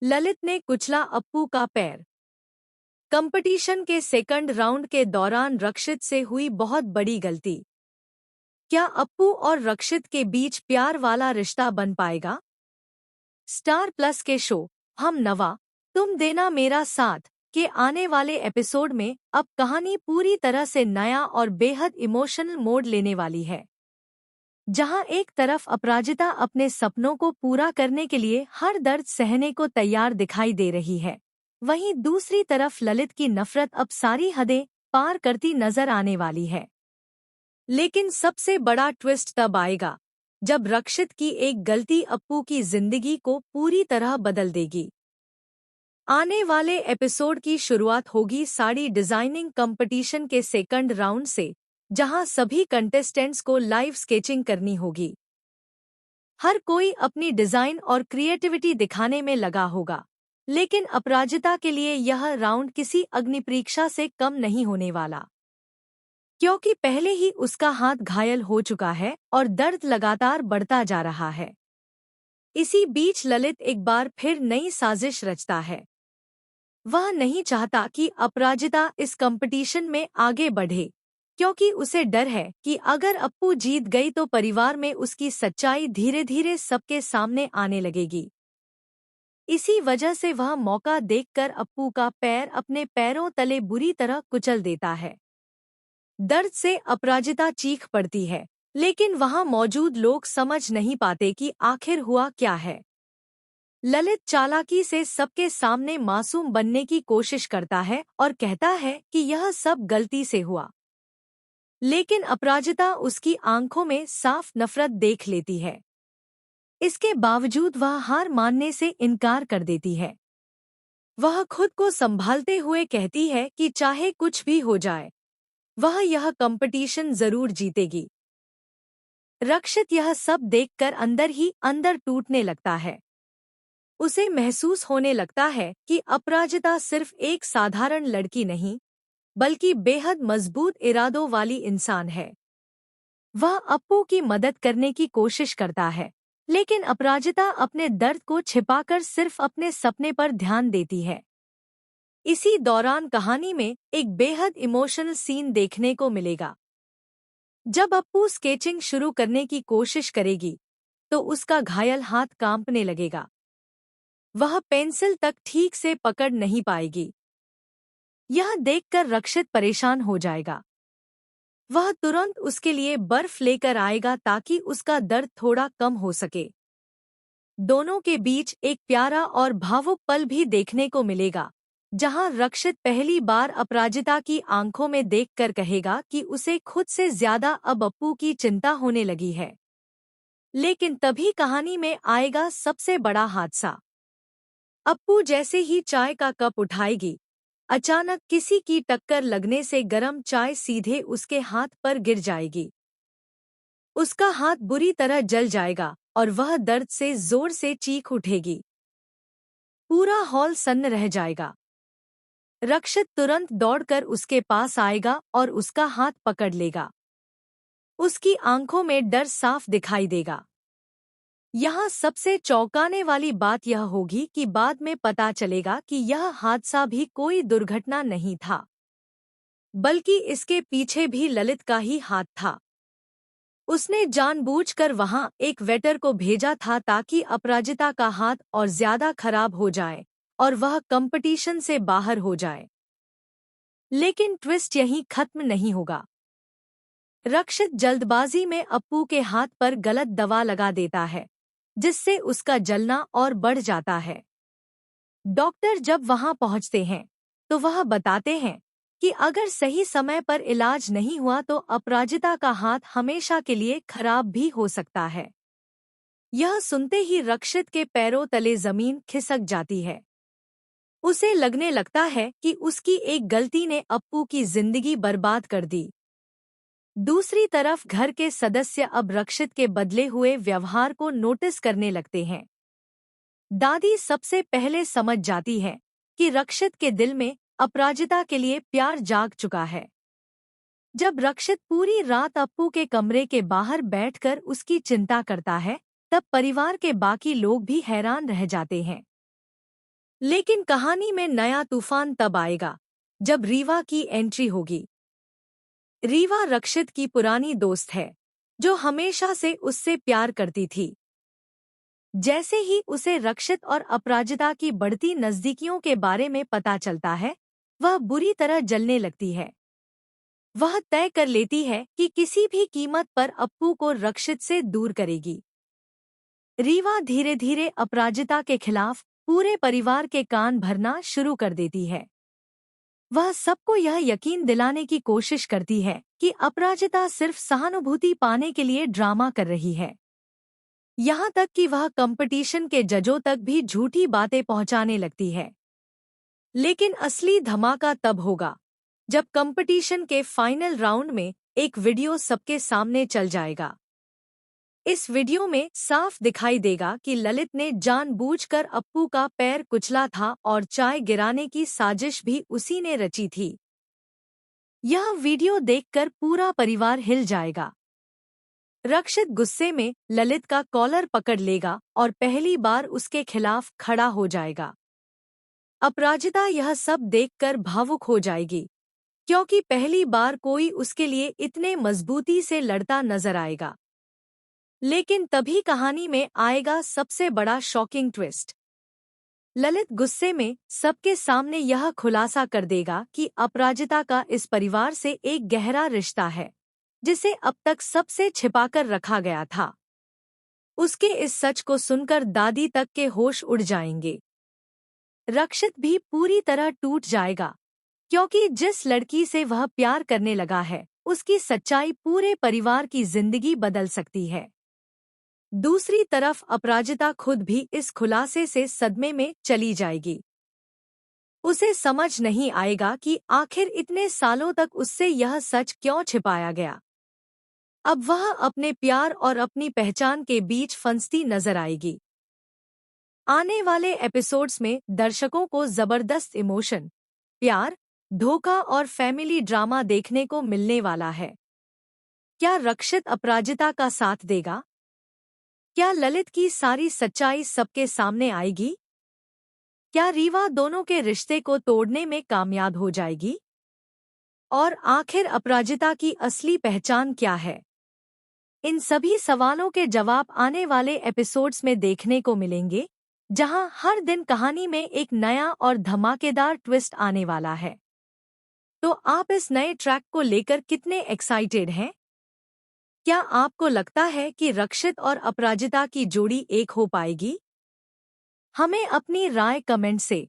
ललित ने कुचला अप्पू का पैर। कंपटीशन के सेकंड राउंड के दौरान रक्षित से हुई बहुत बड़ी गलती। क्या अप्पू और रक्षित के बीच प्यार वाला रिश्ता बन पाएगा? स्टार प्लस के शो हम नवा तुम देना मेरा साथ के आने वाले एपिसोड में अब कहानी पूरी तरह से नया और बेहद इमोशनल मोड़ लेने वाली है। जहां एक तरफ अपराजिता अपने सपनों को पूरा करने के लिए हर दर्द सहने को तैयार दिखाई दे रही है, वहीं दूसरी तरफ ललित की नफरत अब सारी हदें पार करती नजर आने वाली है। लेकिन सबसे बड़ा ट्विस्ट तब आएगा जब रक्षित की एक गलती अप्पू की जिंदगी को पूरी तरह बदल देगी। आने वाले एपिसोड की शुरुआत होगी साड़ी डिजाइनिंग कंपटीशन के सेकंड राउंड से, जहां सभी कंटेस्टेंट्स को लाइव स्केचिंग करनी होगी। हर कोई अपनी डिजाइन और क्रिएटिविटी दिखाने में लगा होगा, लेकिन अपराजिता के लिए यह राउंड किसी अग्निपरीक्षा से कम नहीं होने वाला, क्योंकि पहले ही उसका हाथ घायल हो चुका है और दर्द लगातार बढ़ता जा रहा है। इसी बीच ललित एक बार फिर नई साजिश रचता है। वह नहीं चाहता कि अपराजिता इस कंपटीशन में आगे बढ़े, क्योंकि उसे डर है कि अगर अप्पू जीत गई तो परिवार में उसकी सच्चाई धीरे धीरे सबके सामने आने लगेगी। इसी वजह से वह मौका देखकर अप्पू का पैर अपने पैरों तले बुरी तरह कुचल देता है। दर्द से अपराजिता चीख पड़ती है, लेकिन वहां मौजूद लोग समझ नहीं पाते कि आखिर हुआ क्या है। ललित चालाकी से सबके सामने मासूम बनने की कोशिश करता है और कहता है कि यह सब गलती से हुआ, लेकिन अपराजिता उसकी आंखों में साफ नफरत देख लेती है। इसके बावजूद वह हार मानने से इनकार कर देती है। वह खुद को संभालते हुए कहती है कि चाहे कुछ भी हो जाए, वह यह कंपटीशन जरूर जीतेगी। रक्षित यह सब देखकर अंदर ही अंदर टूटने लगता है। उसे महसूस होने लगता है कि अपराजिता सिर्फ एक साधारण लड़की नहीं, बल्कि बेहद मजबूत इरादों वाली इंसान है। वह अप्पू की मदद करने की कोशिश करता है, लेकिन अपराजिता अपने दर्द को छिपाकर सिर्फ अपने सपने पर ध्यान देती है। इसी दौरान कहानी में एक बेहद इमोशनल सीन देखने को मिलेगा। जब अप्पू स्केचिंग शुरू करने की कोशिश करेगी, तो उसका घायल हाथ कांपने लगेगा। वह पेंसिल तक ठीक से पकड़ नहीं पाएगी। यह देखकर रक्षित परेशान हो जाएगा। वह तुरंत उसके लिए बर्फ लेकर आएगा ताकि उसका दर्द थोड़ा कम हो सके। दोनों के बीच एक प्यारा और भावुक पल भी देखने को मिलेगा, जहां रक्षित पहली बार अपराजिता की आंखों में देखकर कहेगा कि उसे खुद से ज्यादा अब अप्पू की चिंता होने लगी है। लेकिन तभी कहानी में आएगा सबसे बड़ा हादसा। अप्पू जैसे ही चाय का कप उठाएगी, अचानक किसी की टक्कर लगने से गरम चाय सीधे उसके हाथ पर गिर जाएगी। उसका हाथ बुरी तरह जल जाएगा और वह दर्द से जोर से चीख उठेगी। पूरा हॉल सन्न रह जाएगा। रक्षित तुरंत दौड़कर उसके पास आएगा और उसका हाथ पकड़ लेगा। उसकी आंखों में डर साफ दिखाई देगा। यहाँ सबसे चौंकाने वाली बात यह होगी कि बाद में पता चलेगा कि यह हादसा भी कोई दुर्घटना नहीं था, बल्कि इसके पीछे भी ललित का ही हाथ था। उसने जानबूझकर वहां एक वेटर को भेजा था ताकि अपराजिता का हाथ और ज्यादा खराब हो जाए और वह कंपटीशन से बाहर हो जाए। लेकिन ट्विस्ट यहीं खत्म नहीं होगा। रक्षित जल्दबाजी में अप्पू के हाथ पर गलत दवा लगा देता है, जिससे उसका जलना और बढ़ जाता है। डॉक्टर जब वहां पहुंचते हैं, तो वह बताते हैं कि अगर सही समय पर इलाज नहीं हुआ तो अपराजिता का हाथ हमेशा के लिए खराब भी हो सकता है। यह सुनते ही रक्षित के पैरों तले जमीन खिसक जाती है। उसे लगने लगता है कि उसकी एक गलती ने अप्पू की जिंदगी बर्बाद कर दी। दूसरी तरफ घर के सदस्य अब रक्षित के बदले हुए व्यवहार को नोटिस करने लगते हैं। दादी सबसे पहले समझ जाती है कि रक्षित के दिल में अपराजिता के लिए प्यार जाग चुका है। जब रक्षित पूरी रात अप्पू के कमरे के बाहर बैठकर उसकी चिंता करता है, तब परिवार के बाकी लोग भी हैरान रह जाते हैं। लेकिन कहानी में नया तूफान तब आएगा जब रीवा की एंट्री होगी। रीवा रक्षित की पुरानी दोस्त है जो हमेशा से उससे प्यार करती थी। जैसे ही उसे रक्षित और अपराजिता की बढ़ती नजदीकियों के बारे में पता चलता है, वह बुरी तरह जलने लगती है। वह तय कर लेती है कि किसी भी कीमत पर अप्पू को रक्षित से दूर करेगी। रीवा धीरे धीरे अपराजिता के खिलाफ पूरे परिवार के कान भरना शुरू कर देती है। वह सबको यह यकीन दिलाने की कोशिश करती है कि अपराजिता सिर्फ सहानुभूति पाने के लिए ड्रामा कर रही है। यहाँ तक कि वह कंपटीशन के जजों तक भी झूठी बातें पहुंचाने लगती है। लेकिन असली धमाका तब होगा जब कंपटीशन के फाइनल राउंड में एक वीडियो सबके सामने चल जाएगा। इस वीडियो में साफ दिखाई देगा कि ललित ने जानबूझकर अप्पू का पैर कुचला था और चाय गिराने की साजिश भी उसी ने रची थी। यह वीडियो देखकर पूरा परिवार हिल जाएगा। रक्षित गुस्से में ललित का कॉलर पकड़ लेगा और पहली बार उसके खिलाफ खड़ा हो जाएगा। अपराजिता यह सब देखकर भावुक हो जाएगी, क्योंकि पहली बार कोई उसके लिए इतने मजबूती से लड़ता नजर आएगा। लेकिन तभी कहानी में आएगा सबसे बड़ा शॉकिंग ट्विस्ट। ललित गुस्से में सबके सामने यह खुलासा कर देगा कि अपराजिता का इस परिवार से एक गहरा रिश्ता है, जिसे अब तक सबसे छिपाकर रखा गया था। उसके इस सच को सुनकर दादी तक के होश उड़ जाएंगे। रक्षित भी पूरी तरह टूट जाएगा, क्योंकि जिस लड़की से वह प्यार करने लगा है, उसकी सच्चाई पूरे परिवार की जिंदगी बदल सकती है। दूसरी तरफ अपराजिता खुद भी इस खुलासे से सदमे में चली जाएगी। उसे समझ नहीं आएगा कि आखिर इतने सालों तक उससे यह सच क्यों छिपाया गया। अब वह अपने प्यार और अपनी पहचान के बीच फंसती नजर आएगी। आने वाले एपिसोड्स में दर्शकों को जबरदस्त इमोशन, प्यार, धोखा और फैमिली ड्रामा देखने को मिलने वाला है। क्या रक्षित अपराजिता का साथ देगा? क्या ललित की सारी सच्चाई सबके सामने आएगी? क्या रीवा दोनों के रिश्ते को तोड़ने में कामयाब हो जाएगी? और आखिर अपराजिता की असली पहचान क्या है? इन सभी सवालों के जवाब आने वाले एपिसोड्स में देखने को मिलेंगे, जहां हर दिन कहानी में एक नया और धमाकेदार ट्विस्ट आने वाला है। तो आप इस नए ट्रैक को लेकर कितने एक्साइटेड हैं? क्या आपको लगता है कि रक्षित और अपराजिता की जोड़ी एक हो पाएगी? हमें अपनी राय कमेंट से